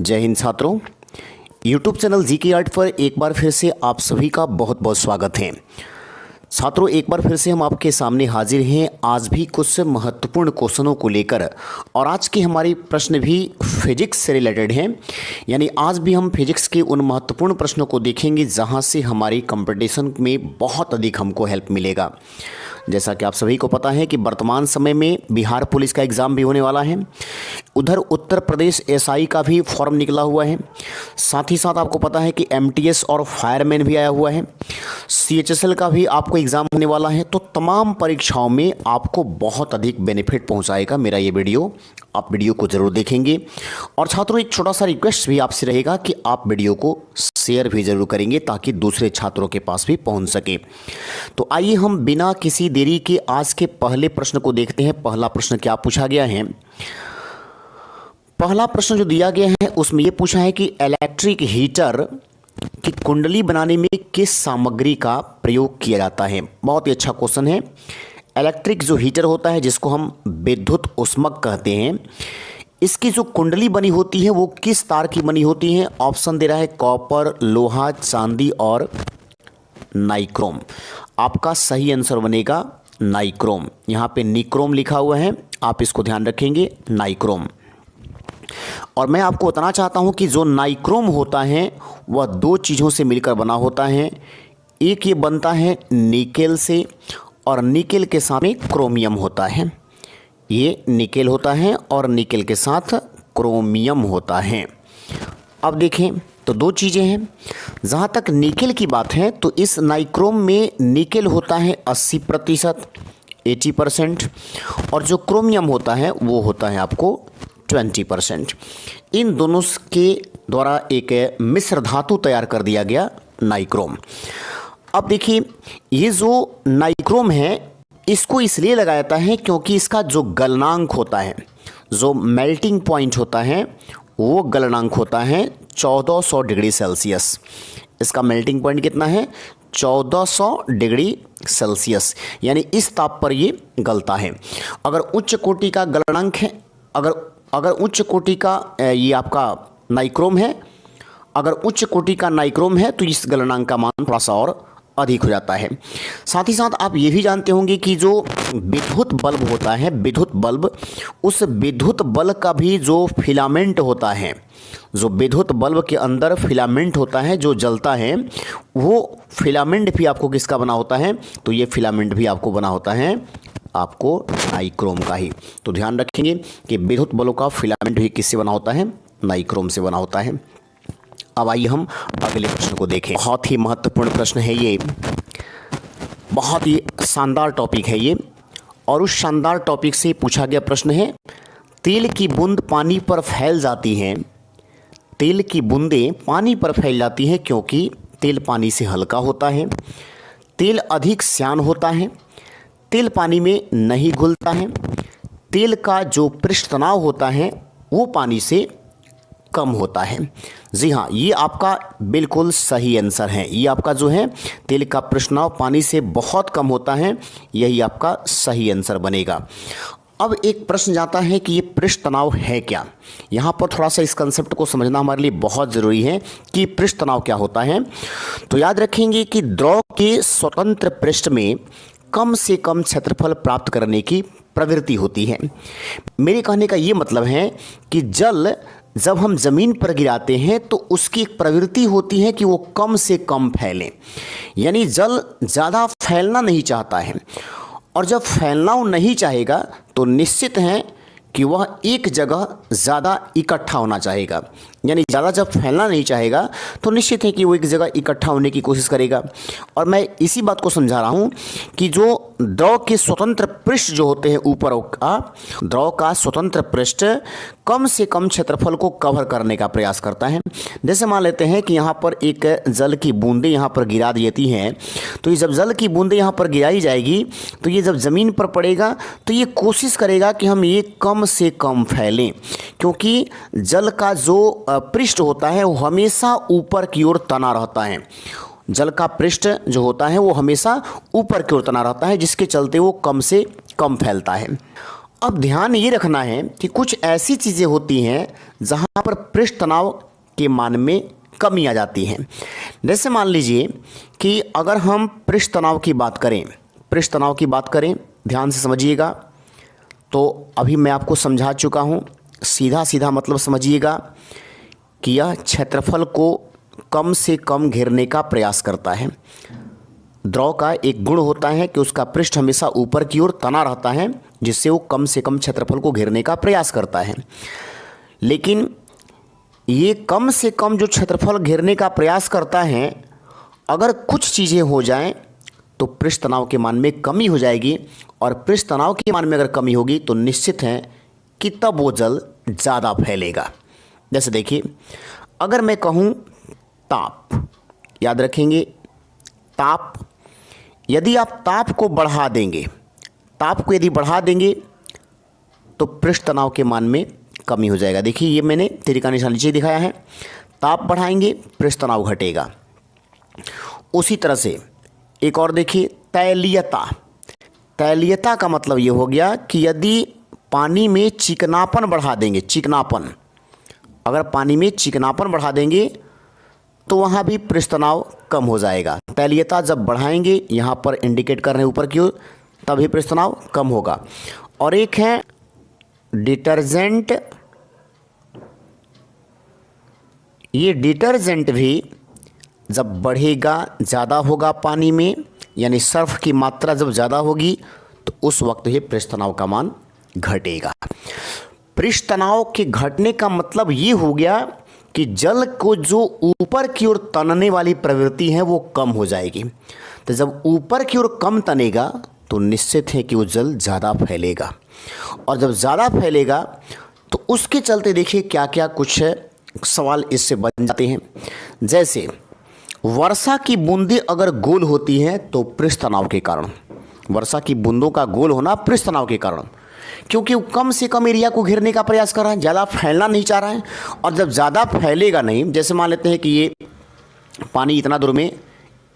जय हिंद छात्रों। YouTube channel GK art पर एक बार फिर से आप सभी का बहुत बहुत स्वागत है। छात्रों, एक बार फिर से हम आपके सामने हाजिर हैं आज भी कुछ महत्वपूर्ण क्वेश्चनों को लेकर, और आज के हमारे प्रश्न भी फिजिक्स से रिलेटेड हैं। यानी आज भी हम फिजिक्स के उन महत्वपूर्ण प्रश्नों को देखेंगे जहां से हमारी कंपटीशन में बहुत अधिक हमको हेल्प मिलेगा। जैसा कि आप सभी को पता है कि वर्तमान समय में बिहार पुलिस का एग्ज़ाम भी होने वाला है, उधर उत्तर प्रदेश एसआई का भी फॉर्म निकला हुआ है, साथ ही साथ आपको पता है कि एमटीएस और फायरमैन भी आया हुआ है, सीएचएसएल का भी आपको एग्ज़ाम होने वाला है। तो तमाम परीक्षाओं में आपको बहुत अधिक बेनिफिट पहुंचाएगा मेरा ये वीडियो। आप वीडियो को ज़रूर देखेंगे, और छात्रों एक छोटा सा रिक्वेस्ट भी आपसे रहेगा कि आप वीडियो को शेयर भी ज़रूर करेंगे ताकि दूसरे छात्रों के पास भी पहुंच सके। तो आइए हम बिना किसी देरी के आज के पहले प्रश्न को देखते हैं। पहला प्रश्न क्या पूछा गया है? पहला प्रश्न जो दिया गया है उसमें यह पूछा है कि इलेक्ट्रिक हीटर की कुंडली बनाने में किस सामग्री का प्रयोग किया जाता है। बहुत ही अच्छा क्वेश्चन है। इलेक्ट्रिक जो हीटर होता है जिसको हम विद्युत ऊष्मक कहते हैं, इसकी जो कुंडली बनी होती है वो किस तार की बनी होती है? ऑप्शन दे रहा है कॉपर, लोहा, चांदी और नाइक्रोम। आपका सही आंसर बनेगा नाइक्रोम। यहाँ पे निक्रोम लिखा हुआ है, आप इसको ध्यान रखेंगे, नाइक्रोम। और मैं आपको बताना चाहता हूँ कि जो नाइक्रोम होता है वह दो चीज़ों से मिलकर बना होता है। एक ये बनता है निकेल से, और निकेल के साथ में क्रोमियम होता है। ये निकेल होता है और निकेल के साथ क्रोमियम होता है। अब देखें तो दो चीज़ें हैं। जहाँ तक निकेल की बात है तो इस नाइक्रोम में निकेल होता है 80%, 80%, और जो क्रोमियम होता है वो होता है आपको 20%। इन दोनों के द्वारा एक मिश्र धातु तैयार कर दिया गया नाइक्रोम। अब देखिए ये जो नाइक्रोम है इसको इसलिए लगाया जाता है क्योंकि इसका जो गलनांक होता है, जो मेल्टिंग पॉइंट होता है, वो गलनांक होता है 1400 डिग्री सेल्सियस। इसका मेल्टिंग पॉइंट कितना है? 1400 डिग्री सेल्सियस। यानी इस ताप पर ये गलता है। अगर उच्च कोटि का गलनांक है, अगर उच्च कोटि का ये आपका नाइक्रोम है, अगर उच्च कोटि का नाइक्रोम है तो इस गलनांक का मान थोड़ा सा और अधिक हो जाता है। साथ ही साथ आप ये भी जानते होंगे कि जो विद्युत बल्ब होता है, विद्युत बल्ब, उस विद्युत बल्ब का भी जो फिलामेंट होता है, जो विद्युत बल्ब के अंदर फिलामेंट होता है जो जलता है, वो फिलामेंट भी आपको किसका बना होता है? तो ये फिलामेंट भी आपको बना होता है आपको नाइक्रोम का ही। तो ध्यान रखेंगे कि विद्युत बल्ब का फिलामेंट भी किससे बना होता है? नाइक्रोम से बना होता है। अब आइए हम अगले प्रश्न को देखें। बहुत ही महत्वपूर्ण प्रश्न है ये, बहुत ही शानदार टॉपिक है ये, और उस शानदार टॉपिक से पूछा गया प्रश्न है, तेल की बूंद पानी पर फैल जाती हैं। तेल की बूंदें पानी पर फैल जाती हैं क्योंकि तेल पानी से हल्का होता है, तेल अधिक श्यान होता है, तेल पानी में नहीं घुलता है, तेल का जो पृष्ठ तनाव होता है वो पानी से कम होता है। जी हाँ, ये आपका बिल्कुल सही आंसर है। ये आपका जो है तेल का पृष्ठ तनाव पानी से बहुत कम होता है, यही आपका सही आंसर बनेगा। अब एक प्रश्न जाता है कि ये पृष्ठ तनाव है क्या? यहाँ पर थोड़ा सा इस कंसेप्ट को समझना हमारे लिए बहुत ज़रूरी है कि पृष्ठ तनाव क्या होता है। तो याद रखेंगे कि द्रव के स्वतंत्र पृष्ठ में कम से कम क्षेत्रफल प्राप्त करने की प्रवृत्ति होती है। मेरे कहने का ये मतलब है कि जल जब हम ज़मीन पर गिराते हैं तो उसकी एक प्रवृत्ति होती है कि वो कम से कम फैले। यानी जल ज़्यादा फैलना नहीं चाहता है, और जब फैलना वो नहीं चाहेगा तो निश्चित है कि वह एक जगह ज़्यादा इकट्ठा होना चाहेगा। यानी ज़्यादा जब फैलना नहीं चाहेगा तो निश्चित है कि वो एक जगह इकट्ठा होने की कोशिश करेगा। और मैं इसी बात को समझा रहा हूँ कि जो द्रव के स्वतंत्र पृष्ठ जो होते हैं, ऊपर का द्रव का स्वतंत्र पृष्ठ कम से कम क्षेत्रफल को कवर करने का प्रयास करता है। जैसे मान लेते हैं कि यहाँ पर एक जल की बूंदें यहाँ पर गिरा देती हैं, तो ये जब जल की बूंदें यहाँ पर गिराई जाएगी तो ये जब ज़मीन पर पड़ेगा तो ये कोशिश करेगा कि हम ये कम से कम फैलें, क्योंकि जल का जो पृष्ठ होता है वो हमेशा ऊपर की ओर तना रहता है। जल का पृष्ठ जो होता है वो हमेशा ऊपर की ओर तना रहता है, जिसके चलते वो कम से कम फैलता है। अब ध्यान ये रखना है कि कुछ ऐसी चीज़ें होती हैं जहाँ पर पृष्ठ तनाव के मान में कमी आ जाती है। जैसे मान लीजिए कि अगर हम पृष्ठ तनाव की बात करें, ध्यान से समझिएगा। तो अभी मैं आपको समझा चुका हूँ, सीधा सीधा मतलब समझिएगा कि यह क्षेत्रफल को कम से कम घेरने का प्रयास करता है। द्रव का एक गुण होता है कि उसका पृष्ठ हमेशा ऊपर की ओर तना रहता है, जिससे वो कम से कम क्षेत्रफल को घेरने का प्रयास करता है। लेकिन ये कम से कम जो क्षेत्रफल घेरने का प्रयास करता है, अगर कुछ चीज़ें हो जाएं तो पृष्ठ तनाव के मान में कमी हो जाएगी, और पृष्ठ तनाव के मान में अगर कमी होगी तो निश्चित है कि तब वो जल ज़्यादा फैलेगा। जैसे देखिए, अगर मैं कहूँ ताप, याद रखेंगे ताप, यदि आप ताप को बढ़ा देंगे तो पृष्ठ तनाव के मान में कमी हो जाएगा। देखिए ये मैंने तीर का निशान नीचे दिखाया है, ताप बढ़ाएंगे पृष्ठ तनाव घटेगा। उसी तरह से एक और देखिए तैलीयता का मतलब ये हो गया कि यदि पानी में चिकनापन बढ़ा देंगे, अगर पानी में चिकनापन बढ़ा देंगे तो वहाँ भी पृष्ठ तनाव कम हो जाएगा। तैलीयता जब बढ़ाएंगे, यहाँ पर इंडिकेट कर रहे हैं ऊपर की ओर, तभी पृष्ठ तनाव कम होगा। और एक है डिटर्जेंट, ये डिटर्जेंट भी जब बढ़ेगा, ज़्यादा होगा पानी में, यानी सर्फ की मात्रा जब ज़्यादा होगी तो उस वक्त ही पृष्ठ तनाव का मान घटेगा। पृष्ठ तनाव के घटने का मतलब ये हो गया कि जल को जो ऊपर की ओर तनने वाली प्रवृत्ति है वो कम हो जाएगी। तो जब ऊपर की ओर कम तनेगा तो निश्चित है कि वो जल ज़्यादा फैलेगा, और जब ज़्यादा फैलेगा तो उसके चलते देखिए क्या क्या कुछ सवाल इससे बन जाते हैं। जैसे वर्षा की बूंदें अगर गोल होती हैं तो पृष्ठ तनाव के कारण, वर्षा की बूंदों का गोल होना पृष्ठ तनाव के कारण, क्योंकि वो कम से कम एरिया को घेरने का प्रयास कर रहा है, ज़्यादा फैलना नहीं चाह रहा है। और जब ज़्यादा फैलेगा नहीं, जैसे मान लेते हैं कि ये पानी इतना दूर में,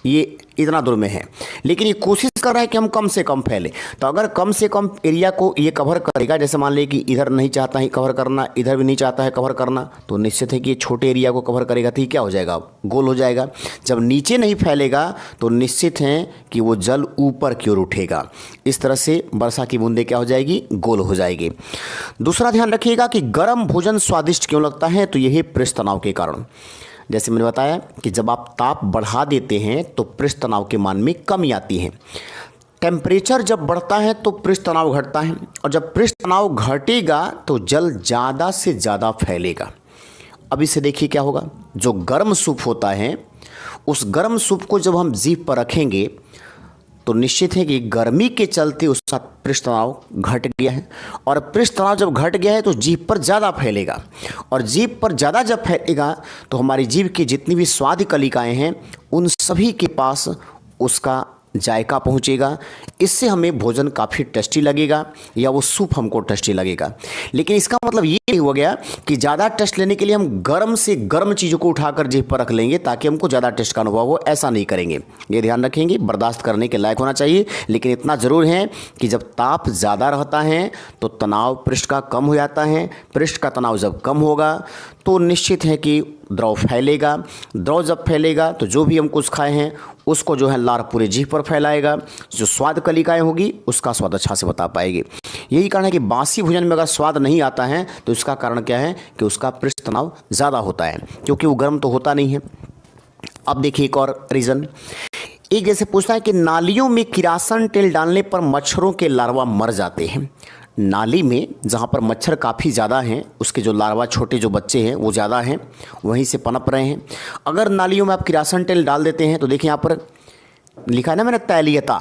ये इतना दूर में है, लेकिन ये कोशिश कर रहा है कि हम कम से कम फैले, तो अगर कम से कम एरिया को ये कवर करेगा, जैसे मान लें कि इधर नहीं चाहता है कवर करना, इधर भी नहीं चाहता है कवर करना, तो निश्चित है कि ये छोटे एरिया को कवर करेगा तो ये क्या हो जाएगा, गोल हो जाएगा। जब नीचे नहीं फैलेगा तो निश्चित है कि वो जल ऊपर की ओर उठेगा। इस तरह से वर्षा की बूंदें क्या हो जाएगी, गोल हो जाएगी। दूसरा ध्यान रखिएगा कि गर्म भोजन स्वादिष्ट क्यों लगता है, तो यही पृष्ठ तनाव के कारण। जैसे मैंने बताया कि जब आप ताप बढ़ा देते हैं तो पृष्ठ तनाव के मान में कमी आती है। टेम्परेचर जब बढ़ता है तो पृष्ठ तनाव घटता है, और जब पृष्ठ तनाव घटेगा तो जल ज़्यादा से ज़्यादा फैलेगा। अब इसे देखिए क्या होगा, जो गर्म सूप होता है उस गर्म सूप को जब हम जीभ पर रखेंगे तो निश्चित है कि गर्मी के चलते उसका पृष्ठ तनाव घट गया है, और पृष्ठ तनाव जब घट गया है तो जीभ पर ज़्यादा फैलेगा, और जीभ पर ज़्यादा जब फैलेगा तो हमारी जीभ की जितनी भी स्वाद कलिकाएँ हैं उन सभी के पास उसका जायका पहुंचेगा। इससे हमें भोजन काफ़ी टेस्टी लगेगा, या वो सूप हमको टेस्टी लगेगा। लेकिन इसका मतलब ये नहीं हो गया कि ज़्यादा टेस्ट लेने के लिए हम गर्म से गर्म चीज़ों को उठाकर जीभ पर रख लेंगे ताकि हमको ज़्यादा टेस्ट का अनुभव हो, ऐसा नहीं करेंगे। ये ध्यान रखेंगे, बर्दाश्त करने के लायक होना चाहिए। लेकिन इतना ज़रूर है कि जब ताप ज़्यादा रहता है तो तनाव पृष्ठ का कम हो जाता है। पृष्ठ का तनाव जब कम होगा तो निश्चित है कि द्रव फैलेगा। द्रव जब फैलेगा तो जो भी हम कुछ खाए हैं उसको जो है लार पूरे जीभ पर फैलाएगा, जो स्वाद कलिकाएँ होगी उसका स्वाद अच्छा से बता पाएगी। यही कारण है कि बासी भोजन में अगर स्वाद नहीं आता है तो इसका कारण क्या है कि उसका पृष्ठ तनाव ज़्यादा होता है, क्योंकि वो गर्म तो होता नहीं है। अब देखिए एक और रीज़न, एक जैसे पूछता है कि नालियों में किरासन तेल डालने पर मच्छरों के लार्वा मर जाते हैं। नाली में जहाँ पर मच्छर काफ़ी ज़्यादा हैं, उसके जो लार्वा छोटे जो बच्चे हैं वो ज़्यादा हैं, वहीं से पनप रहे हैं। अगर नालियों में आप किरासन तेल डाल देते हैं तो देखिए यहाँ पर लिखा है ना मैंने तैलीयता,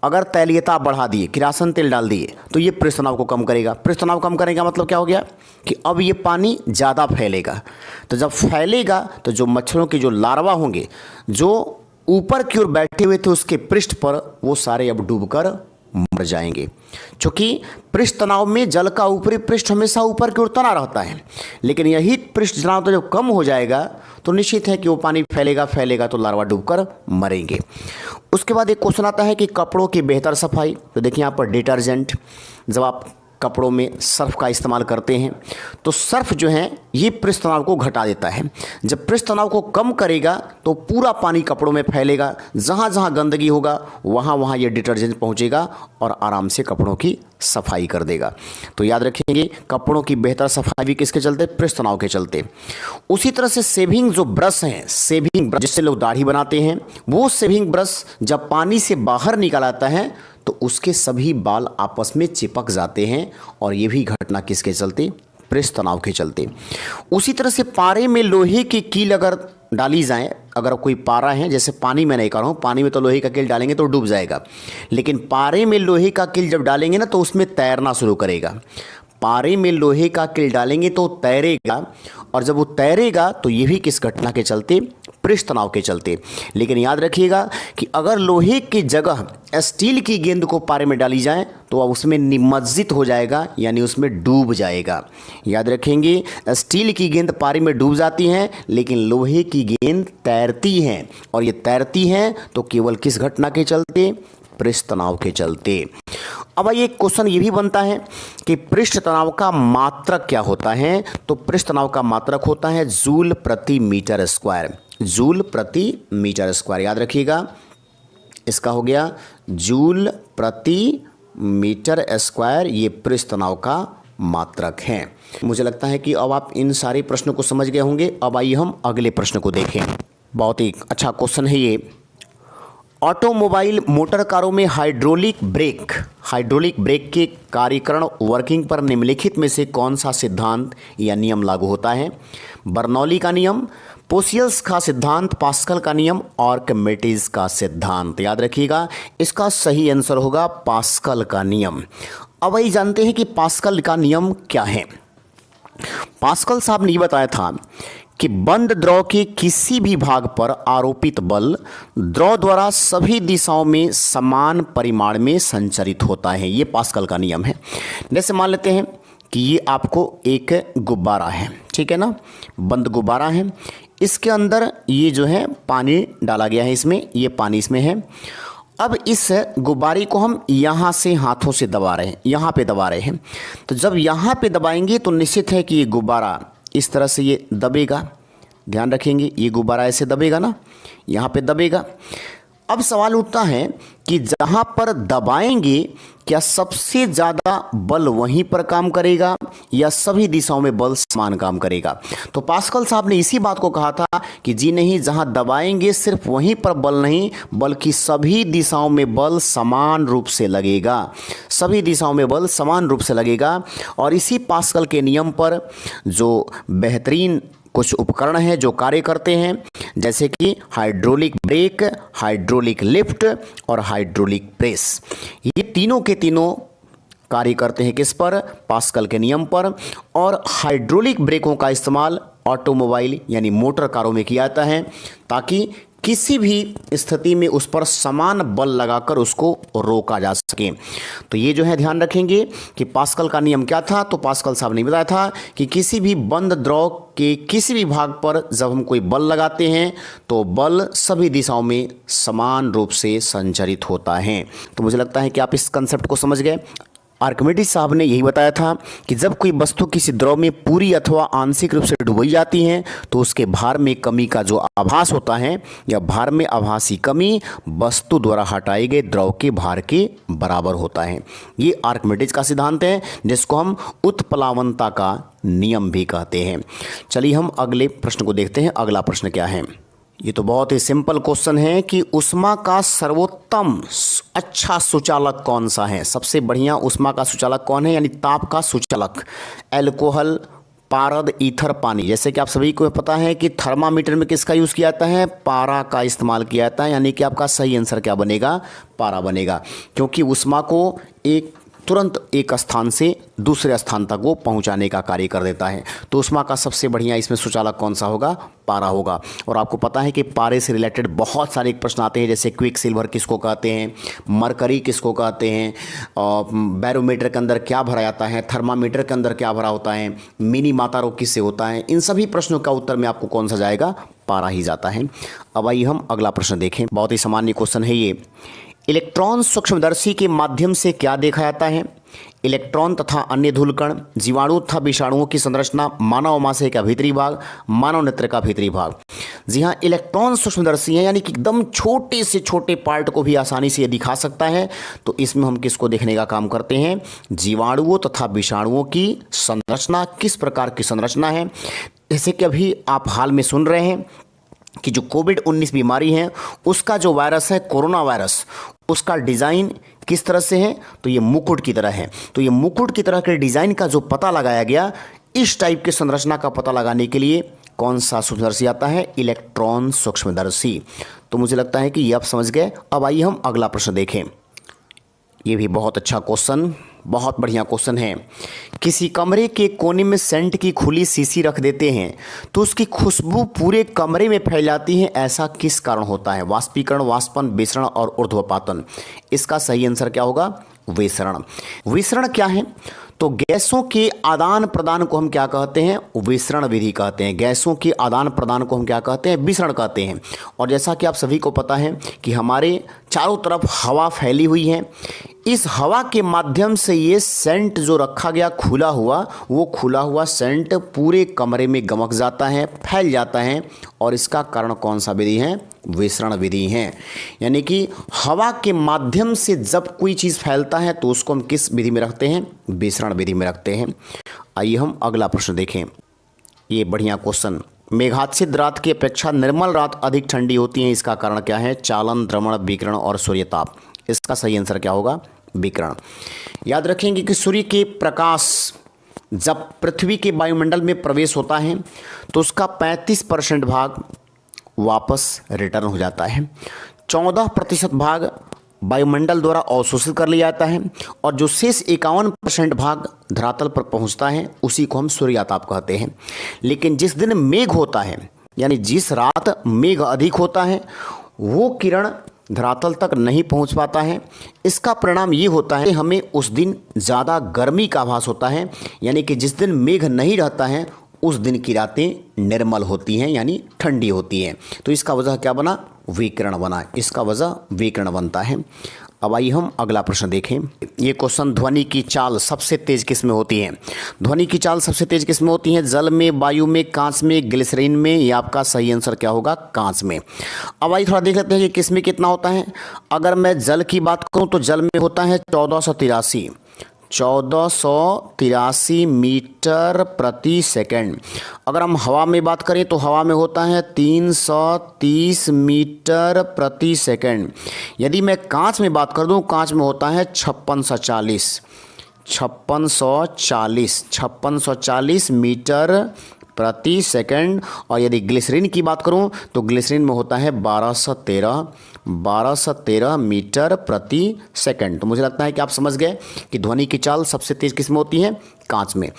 अगर तैलीयता बढ़ा दिए, किरासन तेल डाल दिए तो ये पृष्ठ तनाव को कम करेगा। पृष्ठ तनाव कम करेगा मतलब क्या हो गया कि अब ये पानी ज़्यादा फैलेगा। तो जब फैलेगा तो जो मच्छरों के जो लार्वा होंगे जो ऊपर की ओर बैठे हुए थे उसके पृष्ठ पर, वो सारे अब डूबकर मर जाएंगे। क्योंकि पृष्ठ तनाव में जल का ऊपरी पृष्ठ हमेशा ऊपर की ओर तना रहता है, लेकिन यही पृष्ठ तनाव तो जब कम हो जाएगा तो निश्चित है कि वो पानी फैलेगा तो लार्वा डूबकर मरेंगे। उसके बाद एक क्वेश्चन आता है कि कपड़ों की बेहतर सफाई। तो देखिए यहाँ पर डिटर्जेंट, जब आप कपड़ों में सर्फ का इस्तेमाल करते हैं, तो सर्फ जो है ये पृष्ठ तनाव को घटा देता है। जब पृष्ठ तनाव को कम करेगा तो पूरा पानी कपड़ों में फैलेगा, जहाँ जहाँ गंदगी होगा वहाँ वहाँ ये डिटर्जेंट पहुँचेगा और आराम से कपड़ों की सफाई कर देगा। तो याद रखेंगे, कपड़ों की बेहतर सफाई भी किसके चलते? पृष्ठ तनाव के चलते। उसी तरह से सेविंग जो ब्रश हैं, सेविंग ब्रश जिससे लोग दाढ़ी बनाते हैं, वो सेविंग ब्रश जब पानी से बाहर निकल आता है तो उसके सभी बाल आपस में चिपक जाते हैं, और ये भी घटना किसके चलते? पृष्ठ तनाव के चलते। उसी तरह से पारे में लोहे की कील अगर डाली जाए, अगर कोई पारा है, जैसे पानी में नहीं कर रहा हूँ, पानी में तो लोहे का कील डालेंगे तो डूब जाएगा, लेकिन पारे में लोहे का कील जब डालेंगे ना तो उसमें तैरना शुरू करेगा। पारे में लोहे का कील डालेंगे तो तैरेगा, और जब वो तैरेगा तो ये भी किस घटना के चलते? पृष्ठ तनाव के चलते। लेकिन याद रखिएगा कि अगर लोहे की जगह स्टील की गेंद को पारे में डाली जाए तो अब उसमें निमज्जित हो जाएगा, यानी उसमें डूब जाएगा। याद रखेंगे, स्टील की गेंद पारे में डूब जाती हैं, लेकिन लोहे की गेंद तैरती हैं, और ये तैरती हैं तो केवल किस घटना के चलते? पृष्ठ तनाव के चलते। अब ये क्वेश्चन ये भी बनता है कि पृष्ठ तनाव का मात्रक क्या होता है? तो पृष्ठ तनाव का मात्रक होता है जूल प्रति मीटर स्क्वायर। जूल प्रति मीटर स्क्वायर, याद रखिएगा, इसका हो गया जूल प्रति मीटर स्क्वायर, ये पृष्ठ तनाव का मात्रक है। मुझे लगता है कि अब आप इन सारे प्रश्नों को समझ गए होंगे। अब आइए हम अगले प्रश्न को देखें। बहुत ही अच्छा क्वेश्चन है ये। ऑटोमोबाइल मोटर कारों में हाइड्रोलिक ब्रेक के कार्यकरण वर्किंग पर निम्नलिखित में से कौन सा सिद्धांत या नियम लागू होता है? बर्नौली का नियम, पोसियल्स का सिद्धांत, पास्कल का नियम, आर्किमिडीज का सिद्धांत। याद रखिएगा, इसका सही आंसर होगा पास्कल का नियम। अब वही जानते हैं कि पास्कल का नियम क्या है। पास्कल साहब ने ये बताया था कि बंद द्रव के किसी भी भाग पर आरोपित बल द्रव द्वारा सभी दिशाओं में समान परिमाण में संचरित होता है। ये पास्कल का नियम है। जैसे मान लेते हैं कि ये आपको एक गुब्बारा है, ठीक है ना, बंद गुब्बारा है, इसके अंदर ये जो है पानी डाला गया है, इसमें ये पानी इसमें है। अब इस गुब्बारे को हम यहाँ से हाथों से दबा रहे हैं, यहाँ पे दबा रहे हैं, तो जब यहाँ पे दबाएंगे तो निश्चित है कि ये गुब्बारा इस तरह से ये दबेगा। ध्यान रखेंगे, ये गुब्बारा ऐसे दबेगा ना, यहाँ पे दबेगा। अब सवाल उठता है कि जहाँ पर दबाएंगे क्या सबसे ज़्यादा बल वहीं पर काम करेगा या सभी दिशाओं में बल समान काम करेगा? तो पास्कल साहब ने इसी बात को कहा था कि जी नहीं, जहाँ दबाएंगे सिर्फ वहीं पर बल नहीं, बल्कि सभी दिशाओं में बल समान रूप से लगेगा, सभी दिशाओं में बल समान रूप से लगेगा। और इसी पास्कल के नियम पर जो बेहतरीन कुछ उपकरण हैं जो कार्य करते हैं, जैसे कि हाइड्रोलिक ब्रेक, हाइड्रोलिक लिफ्ट और हाइड्रोलिक प्रेस, ये तीनों के तीनों कार्य करते हैं किस पर? पास्कल के नियम पर। और हाइड्रोलिक ब्रेकों का इस्तेमाल ऑटोमोबाइल यानी मोटर कारों में किया जाता है ताकि किसी भी स्थिति में उस पर समान बल लगाकर उसको रोका जा सके। तो ये जो है ध्यान रखेंगे कि पास्कल का नियम क्या था। तो पास्कल साहब ने बताया था कि किसी भी बंद द्रव के किसी भी भाग पर जब हम कोई बल लगाते हैं तो बल सभी दिशाओं में समान रूप से संचरित होता है। तो मुझे लगता है कि आप इस कंसेप्ट को समझ गए। आर्किमिडीज साहब ने यही बताया था कि जब कोई वस्तु किसी द्रव में पूरी अथवा आंशिक रूप से डुबोई जाती है तो उसके भार में कमी का जो आभास होता है या भार में आभासी कमी वस्तु द्वारा हटाए गए द्रव के भार के बराबर होता है। ये आर्किमिडीज का सिद्धांत है जिसको हम उत्प्लावनता का नियम भी कहते हैं। चलिए हम अगले प्रश्न को देखते हैं। अगला प्रश्न क्या है? ये तो बहुत ही सिंपल क्वेश्चन है कि ऊष्मा का सर्वोत्तम अच्छा सुचालक कौन सा है? सबसे बढ़िया ऊष्मा का सुचालक कौन है, यानी ताप का सुचालक? अल्कोहल, पारद, ईथर, पानी। जैसे कि आप सभी को पता है कि थर्मामीटर में किसका यूज़ किया जाता है? पारा का इस्तेमाल किया जाता है, यानी कि आपका सही आंसर क्या बनेगा? पारा बनेगा, क्योंकि ऊष्मा को एक तुरंत एक स्थान से दूसरे स्थान तक वो पहुंचाने का कार्य कर देता है। तो ऊष्मा का सबसे बढ़िया इसमें सुचालक कौन सा होगा? पारा होगा। और आपको पता है कि पारे से रिलेटेड बहुत सारे प्रश्न आते हैं, जैसे क्विक सिल्वर किसको कहते हैं, मरकरी किसको कहते हैं, और बैरोमीटर के अंदर क्या भरा जाता है, थर्मामीटर के अंदर क्या भरा होता है, मिनी माता रोग किससे होता है। इन सभी प्रश्नों का उत्तर में आपको कौन सा जाएगा? पारा ही जाता है। अब आइए हम अगला प्रश्न देखें। बहुत ही सामान्य क्वेश्चन है ये। इलेक्ट्रॉन सूक्ष्मदर्शी के माध्यम से क्या देखा जाता है? इलेक्ट्रॉन तथा अन्य धूलकण, जीवाणु तथा विषाणुओं की संरचना, मानव आमाशय का भीतरी भाग, मानव नेत्र का भीतरी भाग। जी हाँ, इलेक्ट्रॉन सूक्ष्मदर्शी हैं, यानी कि एकदम छोटे से छोटे पार्ट को भी आसानी से ये दिखा सकता है। तो इसमें हम किसको देखने का काम करते हैं? जीवाणुओं तथा विषाणुओं की संरचना, किस प्रकार की संरचना है। जैसे कि अभी आप हाल में सुन रहे हैं कि जो कोविड-19 बीमारी है उसका जो वायरस है कोरोना वायरस, उसका डिज़ाइन किस तरह से है? तो ये मुकुट की तरह है। तो ये मुकुट की तरह के डिज़ाइन का जो पता लगाया गया, इस टाइप की संरचना का पता लगाने के लिए कौन सा सूक्ष्मदर्शी आता है? इलेक्ट्रॉन सूक्ष्मदर्शी। तो मुझे लगता है कि ये आप समझ गए। अब आइए हम अगला प्रश्न देखें। ये भी बहुत अच्छा क्वेश्चन, बहुत बढ़िया क्वेश्चन है। किसी कमरे के कोने में सेंट की खुली शीशी रख देते हैं तो उसकी खुशबू पूरे कमरे में फैल जाती है, ऐसा किस कारण होता है? वाष्पीकरण, वाष्पन, विसरण और ऊर्ध्वपातन। इसका सही आंसर क्या होगा? विसरण। विसरण क्या है? तो गैसों के आदान प्रदान को हम क्या कहते हैं? विसरण विधि कहते हैं। गैसों के आदान प्रदान को हम क्या कहते हैं? विसरण कहते हैं। और जैसा कि आप सभी को पता है कि हमारे चारों तरफ हवा फैली हुई है, इस हवा के माध्यम से ये सेंट जो रखा गया खुला हुआ, वो खुला हुआ सेंट पूरे कमरे में गमक जाता है, फैल जाता है। और इसका कारण कौन सा विधि है? विसरण विधि है। यानी कि हवा के माध्यम से जब कोई चीज़ फैलता है तो उसको हम किस विधि में रखते हैं? विसरण विधि में रखते हैं। आइए हम अगला प्रश्न देखें। ये बढ़िया क्वेश्चन। मेघाच्छिद्र रात की अपेक्षा निर्मल रात अधिक ठंडी होती है, इसका कारण क्या है? चालन, द्रवण, विकिरण और सूर्यताप। इसका सही आंसर क्या होगा? विकिरण। याद रखेंगे कि सूर्य के प्रकाश जब पृथ्वी के वायुमंडल में प्रवेश होता है तो उसका 35% भाग वापस रिटर्न हो जाता है, 14% भाग वायुमंडल द्वारा अवशोषित कर लिया जाता है, और जो शेष 51% भाग धरातल पर पहुंचता है उसी को हम सूर्याताप कहते हैं। लेकिन जिस दिन मेघ होता है, यानी जिस रात मेघ अधिक होता है, वो किरण धरातल तक नहीं पहुंच पाता है। इसका परिणाम ये होता है कि हमें उस दिन ज़्यादा गर्मी का आभास होता है। यानी कि जिस दिन मेघ नहीं रहता है उस दिन की रातें निर्मल होती हैं, यानी ठंडी होती हैं। तो इसका वजह क्या बना? विकिरण बना। इसका वजह विकिरण बनता है। अब आइए हम अगला प्रश्न देखें। ये क्वेश्चन, ध्वनि की चाल सबसे तेज किस में होती है? ध्वनि की चाल सबसे तेज किस में होती है? जल में, वायु में, कांच में, ग्लिसरीन में। ये आपका सही आंसर क्या होगा? कांच में। अब आइए थोड़ा देख लेते हैं कि किस में कितना होता है। अगर मैं जल की बात करूं तो जल में होता है 1483 मीटर प्रति सेकंड। अगर हम हवा में बात करें तो हवा में होता है 330 मीटर प्रति सेकंड। यदि मैं कांच में बात कर दूं, कांच में होता है 5640 मीटर प्रति सेकंड। और यदि ग्लिसरीन की बात करूं तो ग्लिसरीन में होता है 1213 मीटर प्रति सेकंड। तो मुझे लगता है कि आप समझ गए कि ध्वनि की चाल सबसे तेज किस में होती है? कांच में।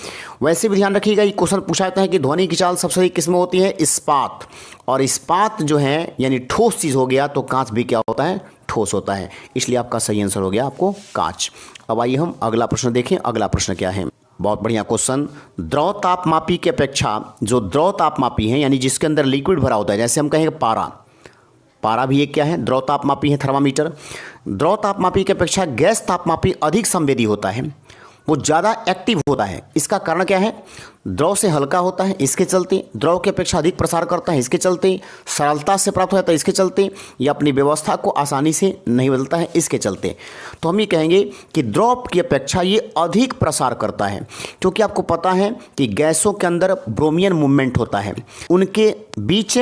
वैसे भी ध्यान रखिएगा, ये क्वेश्चन पूछा जाता है कि ध्वनि की चाल सबसे तेज किस में होती है? इस्पात। और इस्पात जो है यानी ठोस चीज़ हो गया तो कांच भी क्या होता है? ठोस होता है। इसलिए आपका सही आंसर हो गया आपको कांच। अब आइए हम अगला प्रश्न देखें। अगला प्रश्न क्या है? बहुत बढ़िया क्वेश्चन। द्रव तापमापी की अपेक्षा जो द्रव तापमापी है, यानी जिसके अंदर लिक्विड भरा होता है, जैसे हम कहेंगे पारा भी एक क्या है? द्रव तापमापी है, थर्मामीटर। द्रव तापमापी की अपेक्षा गैस तापमापी अधिक संवेदी होता है, वो ज़्यादा एक्टिव होता है। इसका कारण क्या है? द्रव से हल्का होता है, इसके चलते। द्रव की अपेक्षा अधिक प्रसार करता है, इसके चलते। सरलता से प्राप्त हो जाता है, इसके चलते। या अपनी व्यवस्था को आसानी से नहीं बदलता है, इसके चलते। तो हम ये कहेंगे कि द्रव की अपेक्षा ये अधिक प्रसार करता है, क्योंकि आपको पता है कि गैसों के अंदर ब्रोमियन मूवमेंट होता है, उनके बीच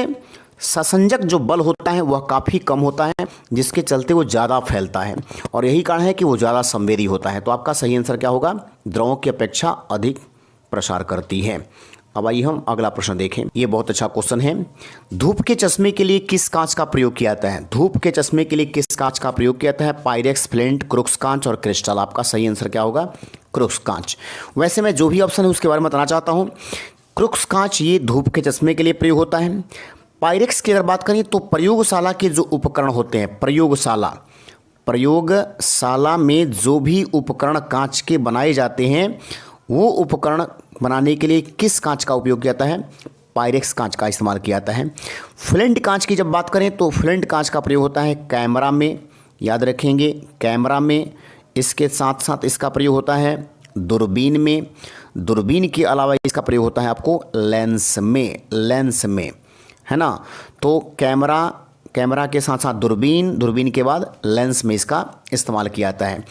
ससंजक जो बल होता है वह काफ़ी कम होता है, जिसके चलते वो ज़्यादा फैलता है। और यही कारण है कि वो ज़्यादा संवेदी होता है। तो आपका सही आंसर क्या होगा? द्रवों की अपेक्षा अधिक प्रसार करती है। अब आइए हम अगला प्रश्न देखें। ये बहुत अच्छा क्वेश्चन है। धूप के चश्मे के लिए किस कांच का प्रयोग किया जाता है? धूप के चश्मे के लिए किस कांच का प्रयोग किया जाता है? पायरेक्स, फ्लिंट, क्रुक्स कांच और क्रिस्टल। आपका सही आंसर क्या होगा? क्रुक्स कांच। वैसे मैं जो भी ऑप्शन है उसके बारे में बताना चाहता हूँ। क्रुक्स कांच ये धूप के चश्मे के लिए प्रयोग होता है। पायरेक्स की अगर बात करें तो प्रयोगशाला के जो उपकरण होते हैं, प्रयोगशाला में जो भी उपकरण कांच के बनाए जाते हैं, वो उपकरण बनाने के लिए किस कांच का उपयोग किया जाता है? पायरेक्स कांच का इस्तेमाल किया जाता है। फ्लिंट कांच की जब बात करें तो फ्लिंट कांच का प्रयोग होता है कैमरा में। याद रखेंगे, कैमरा में, इसके साथ साथ इसका प्रयोग होता है दूरबीन में, दूरबीन के अलावा इसका प्रयोग होता है आपको लेंस में, है ना। तो कैमरा के साथ साथ दूरबीन के बाद लेंस में इसका इस्तेमाल किया जाता है।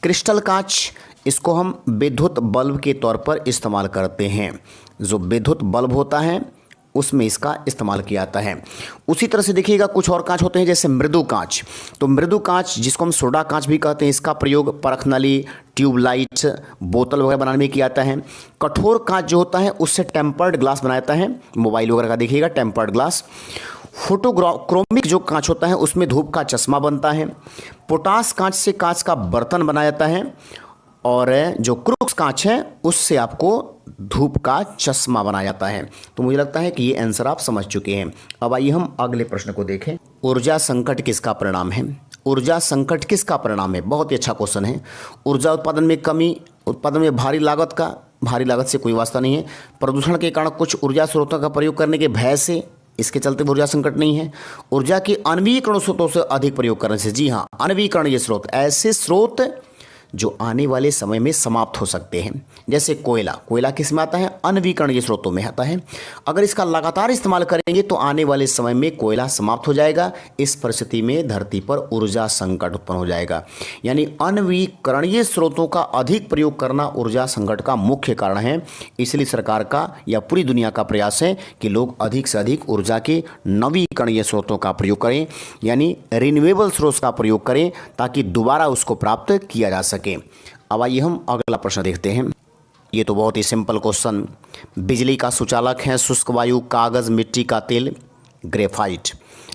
क्रिस्टल कांच, इसको हम विद्युत बल्ब के तौर पर इस्तेमाल करते हैं। जो विद्युत बल्ब होता है उसमें इसका इस्तेमाल किया जाता है। उसी तरह से देखिएगा कुछ और कांच होते हैं जैसे मृदु कांच। तो मृदु कांच जिसको हम सोडा कांच भी कहते हैं, इसका प्रयोग परख नली, ट्यूबलाइट, बोतल वगैरह बनाने में किया जाता है। कठोर कांच जो होता है उससे टेम्पर्ड ग्लास बनाया जाता है, मोबाइल वगैरह का देखिएगा टेम्पर्ड ग्लास। फोटोक्रोमिक जो कांच होता है उसमें धूप का चश्मा बनता है। पोटास कांच से कांच का बर्तन बनाया जाता है, और जो क्रूक्स कांच है उससे आपको धूप का चश्मा बनाया जाता है। तो मुझे लगता है कि ये आंसर आप समझ चुके हैं। अब आइए हम अगले प्रश्न को देखें। ऊर्जा संकट किसका परिणाम है? ऊर्जा संकट किसका परिणाम है? बहुत ही अच्छा क्वेश्चन है। ऊर्जा उत्पादन में कमी, उत्पादन में भारी लागत से कोई वास्ता नहीं है। प्रदूषण के कारण कुछ ऊर्जा स्रोतों का प्रयोग करने के भय से, इसके चलते ऊर्जा संकट नहीं है। ऊर्जा के अन्वीकरण स्रोतों से अधिक प्रयोग करने से, जी हाँ, अन्वीकरण ये स्रोत, ऐसे स्रोत जो आने वाले समय में समाप्त हो सकते हैं। जैसे कोयला किस में आता है? अन्वीकरणीय स्रोतों में आता है। अगर इसका लगातार इस्तेमाल करेंगे तो आने वाले समय में कोयला समाप्त हो जाएगा। इस परिस्थिति में धरती पर ऊर्जा संकट उत्पन्न हो जाएगा। यानी अन्वीकरणीय स्रोतों का अधिक प्रयोग करना ऊर्जा संकट का मुख्य कारण है। इसलिए सरकार का या पूरी दुनिया का प्रयास है कि लोग अधिक से अधिक ऊर्जा के नवीकरणीय स्रोतों का प्रयोग करें, यानी रिन्यूएबल स्रोत का प्रयोग करें, ताकि दोबारा उसको प्राप्त किया जा सके। अब आइए हम अगला प्रश्न देखते हैं। ये तो बहुत ही सिंपल क्वेश्चन। बिजली का सुचालक है शुष्क वायु, कागज, मिट्टी का तेल, ग्रेफाइट।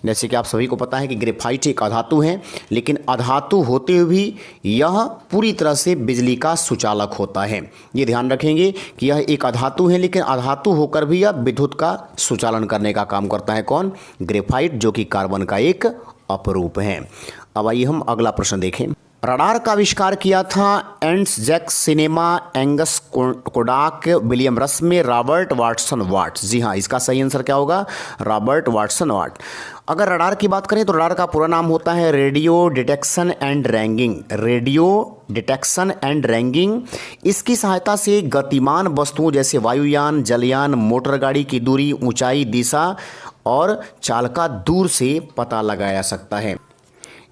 जैसे कि आप सभी को पता है कि ग्रेफाइट एक अधातु है, लेकिन अधातु होते हुए भी यह पूरी तरह से बिजली का सुचालक होता है। ये ध्यान रखेंगे कि यह एक अधातु है, लेकिन अधातु होकर भी यह विद्युत का सुचालन करने का काम करता है। कौन? ग्रेफाइट, जो कि कार्बन का एक अपरूप है। अब आइए हम अगला प्रश्न देखें। रडार का आविष्कार किया था एंड्स जैक सिनेमा, एंगस कोडाक, विलियम रस्मे, रॉबर्ट वाटसन वाट। जी हाँ, इसका सही आंसर क्या होगा? Robert Watson Watt. अगर रडार की बात करें तो रडार का पूरा नाम होता है radio detection and ragging. Radio detection and ragging. इसकी सहायता से गतिमान वस्तुओं जैसे वायुयान, जलयान, मोटर गाड़ी की दूरी, ऊंचाई, दिशा और चाल का दूर से पता लगाया जा सकता है।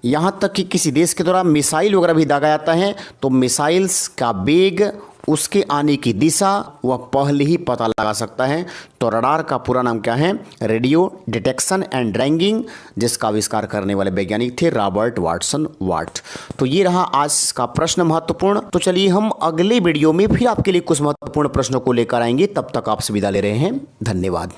यहाँ तक कि किसी देश के द्वारा मिसाइल वगैरह भी दागा जाता है तो मिसाइल्स का वेग, उसके आने की दिशा वह पहले ही पता लगा सकता है। तो रडार का पूरा नाम क्या है? रेडियो डिटेक्शन एंड रैंगिंग, जिसका आविष्कार करने वाले वैज्ञानिक थे रॉबर्ट वाटसन वाट। तो ये रहा आज का प्रश्न महत्वपूर्ण। तो चलिए हम अगले वीडियो में फिर आपके लिए कुछ महत्वपूर्ण प्रश्नों को लेकर आएंगे। तब तक आपसे विदा ले रहे हैं। धन्यवाद।